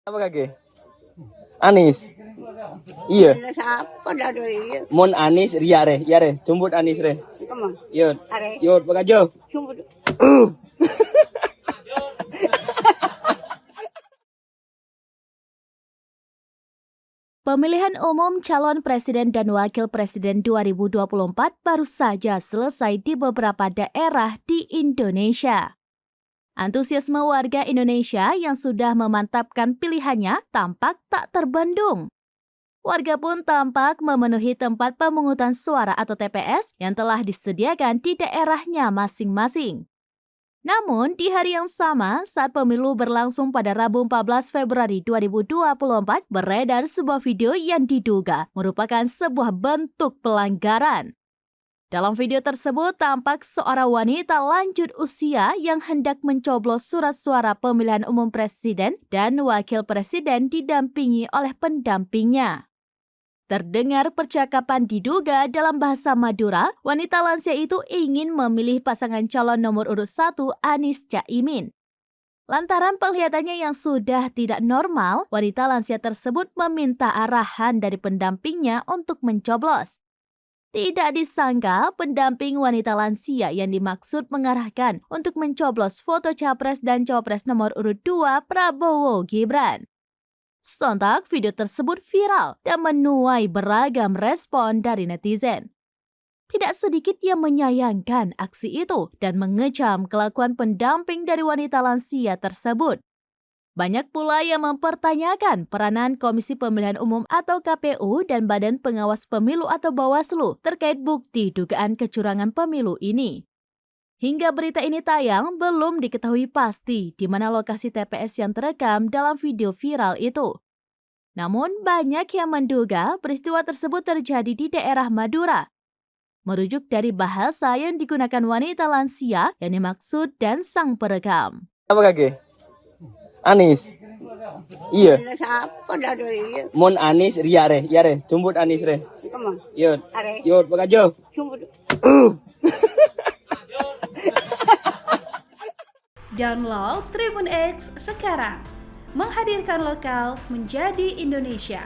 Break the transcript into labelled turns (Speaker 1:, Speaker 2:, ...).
Speaker 1: Apa kaki? Anis. Iya.
Speaker 2: Siapa dah tu iya.
Speaker 1: Mon Anis Ria re, ya re. Jumbut Anis re.
Speaker 2: Kamu
Speaker 1: Yud.
Speaker 2: are
Speaker 1: Yud bagajo.
Speaker 2: cuma
Speaker 3: Pemilihan umum calon presiden dan wakil presiden 2024 baru saja selesai di beberapa daerah di Indonesia. Antusiasme warga Indonesia yang sudah memantapkan pilihannya tampak tak terbendung. Warga pun tampak memenuhi tempat pemungutan suara atau TPS yang telah disediakan di daerahnya masing-masing. Namun, di hari yang sama, saat pemilu berlangsung pada Rabu 14 Februari 2024, beredar sebuah video yang diduga merupakan sebuah bentuk pelanggaran. Dalam video tersebut, tampak seorang wanita lanjut usia yang hendak mencoblos surat suara pemilihan umum presiden dan wakil presiden didampingi oleh pendampingnya. Terdengar percakapan diduga dalam bahasa Madura, wanita lansia itu ingin memilih pasangan calon nomor urut 1 Anies Caimin. Lantaran penglihatannya yang sudah tidak normal, wanita lansia tersebut meminta arahan dari pendampingnya untuk mencoblos. Tidak disangka, pendamping wanita lansia yang dimaksud mengarahkan untuk mencoblos foto capres dan cawapres nomor urut 2 Prabowo Gibran. Sontak video tersebut viral dan menuai beragam respon dari netizen. Tidak sedikit yang menyayangkan aksi itu dan mengecam kelakuan pendamping dari wanita lansia tersebut. Banyak pula yang mempertanyakan peranan Komisi Pemilihan Umum atau KPU dan Badan Pengawas Pemilu atau Bawaslu terkait bukti dugaan kecurangan pemilu ini. Hingga berita ini tayang, belum diketahui pasti di mana lokasi TPS yang terekam dalam video viral itu. Namun, banyak yang menduga peristiwa tersebut terjadi di daerah Madura. Merujuk dari bahasa yang digunakan wanita lansia yang dimaksud dan sang perekam.
Speaker 1: Apa kaki? Anis. Iya.
Speaker 2: siapa dah tu iya.
Speaker 1: Mon Anis Ria re, ya re. Jumbut Anis re.
Speaker 2: Kamu
Speaker 1: Yud.
Speaker 2: are
Speaker 1: Yud bagajo.
Speaker 2: cuma
Speaker 4: Download Tribun X sekarang, menghadirkan lokal menjadi Indonesia.